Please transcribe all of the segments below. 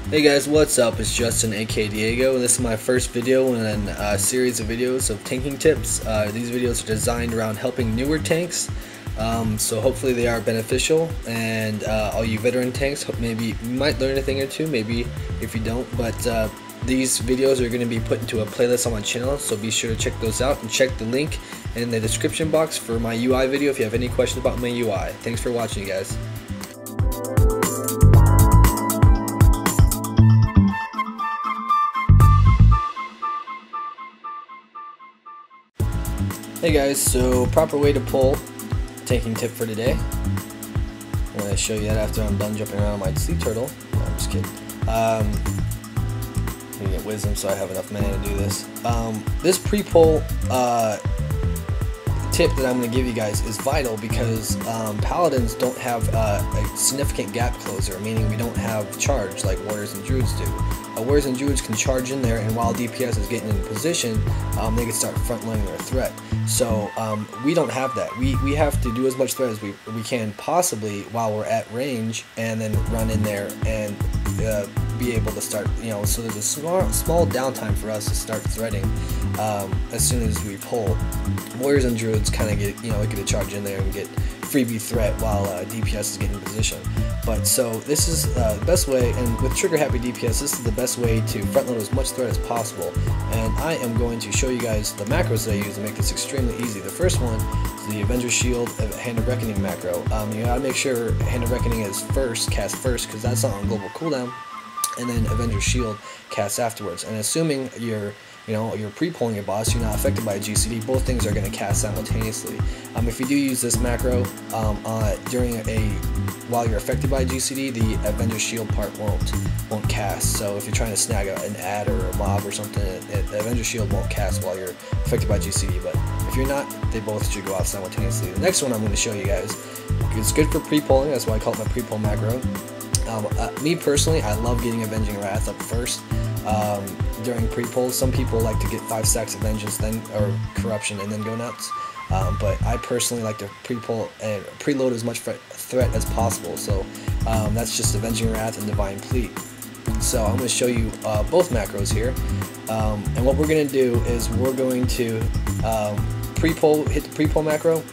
Hey guys, what's up? It's Justin, aka Diego, and this is my first video in a series of videos of tanking tips. These videos are designed around helping newer tanks, so hopefully they are beneficial, and all you veteran tanks, maybe you might learn a thing or two, maybe if you don't, but these videos are going to be put into a playlist on my channel, so be sure to check those out and check the link in the description box for my UI video if you have any questions about my UI. Thanks for watching, you guys. Hey guys, so proper way to pull tanking tip for today. I'm going to show you that after I'm done jumping around on my sea turtle. No, I'm just kidding. I'm going to get wisdom so I have enough mana to do this. This pre-pull tip that I'm going to give you guys is vital because paladins don't have a significant gap closer, meaning we don't have charge like warriors and druids do. Warriors and druids can charge in there, and while DPS is getting in position, they can start front loading their threat. So we don't have that. We have to do as much threat as we can possibly while we're at range, and then run in there and be able to start, so there's a small downtime for us to start threading as soon as we pull. Warriors and druids kind of get, get a charge in there and get freebie threat while DPS is getting in position. But so this is the best way, and with trigger happy DPS, this is the best way to front load as much threat as possible. And I am going to show you guys the macros that I use to make this extremely easy. The first one is the Avenger Shield Hand of Reckoning macro. You gotta make sure Hand of Reckoning is cast first, because that's not on global cooldown, and then Avenger Shield cast afterwards. And assuming you're pre-pulling your boss, you're not affected by a GCD, both things are going to cast simultaneously. If you do use this macro while you're affected by a GCD, the Avenger Shield part won't cast. So if you're trying to snag an ad or a mob or something, the Avenger Shield won't cast while you're affected by GCD. But if you're not, they both should go off simultaneously. The next one I'm going to show you guys, it's good for pre-pulling. That's why I call it my pre-pull macro. Me personally, I love getting Avenging Wrath up first during pre-pulls. Some people like to get 5 stacks of Vengeance or Corruption and then go nuts. But I personally like to pre-pull and preload as much threat as possible. So that's just Avenging Wrath and Divine Pleat. So I'm going to show you both macros here. And what we're going to do is we're going to hit the pre-pull macro,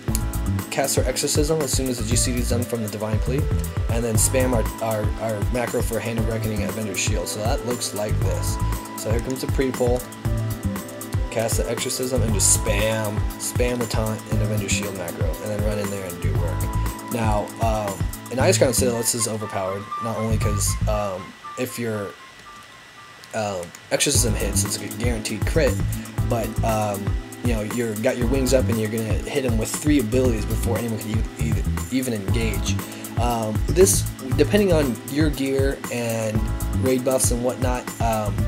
cast our Exorcism as soon as the GCD is done from the Divine Pleat, and then spam our macro for Hand of Reckoning and Avenger Shield. So that looks like this. So here comes the pre-pull, cast the Exorcism, and just spam the Taunt and Avenger Shield macro, and then run in there and do work. Now, in Ice Crown Citadel, this is overpowered, not only because if your Exorcism hits, it's a guaranteed crit, but you got your wings up and you're gonna hit him with 3 abilities before anyone can even engage. This, depending on your gear and raid buffs and whatnot,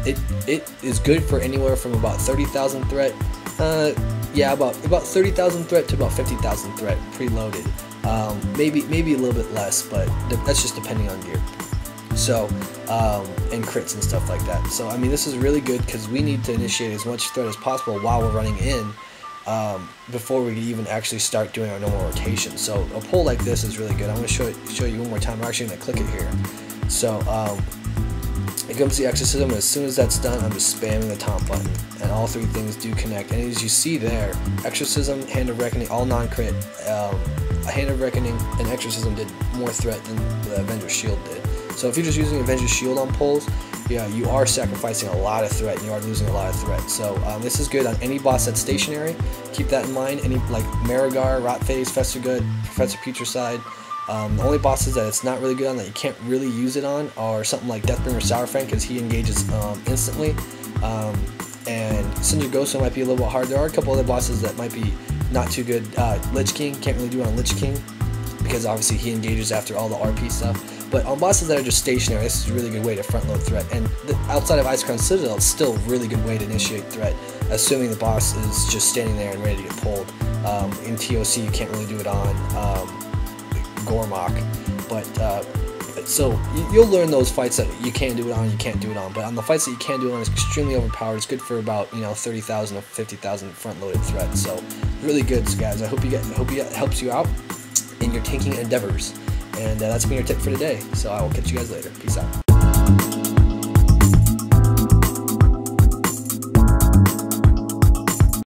it is good for anywhere from about 30,000 threat. About 30,000 threat to about 50,000 threat preloaded. Maybe a little bit less, but that's just depending on gear. So, and crits and stuff like that. So, this is really good because we need to initiate as much threat as possible while we're running in before we can even actually start doing our normal rotation. So, a pull like this is really good. I'm going to show you one more time. I'm actually going to click it here. So, it comes to the Exorcism, and as soon as that's done, I'm just spamming the taunt button, and all 3 things do connect. And as you see there, Exorcism, Hand of Reckoning, all non-crit. Hand of Reckoning and Exorcism did more threat than the Avenger Shield did. So if you're just using Avenger Shield on pulls, you are sacrificing a lot of threat, and you are losing a lot of threat. So this is good on any boss that's stationary. Keep that in mind. Any like Marigar, Rotface, Festergood, Professor Putricide. The only bosses that it's not really good on, that you can't really use it on, are something like Deathbringer Sourfang, because he engages instantly. And Sindragoso might be a little bit hard. There are a couple other bosses that might be not too good. Lich King, can't really do it on Lich King, because obviously he engages after all the RP stuff. But on bosses that are just stationary, this is a really good way to front load threat. And outside of Ice Crown Citadel, it's still a really good way to initiate threat, assuming the boss is just standing there and ready to get pulled. In TOC, you can't really do it on Gormok, but so you'll learn those fights that you can do it on and you can't do it on. But on the fights that you can do it on, it's extremely overpowered. It's good for about 30,000 to 50,000 front loaded threat. So really good, guys. I hope it helps you out in your tanking endeavors. And that's been your tip for today. So I will catch you guys later. Peace out.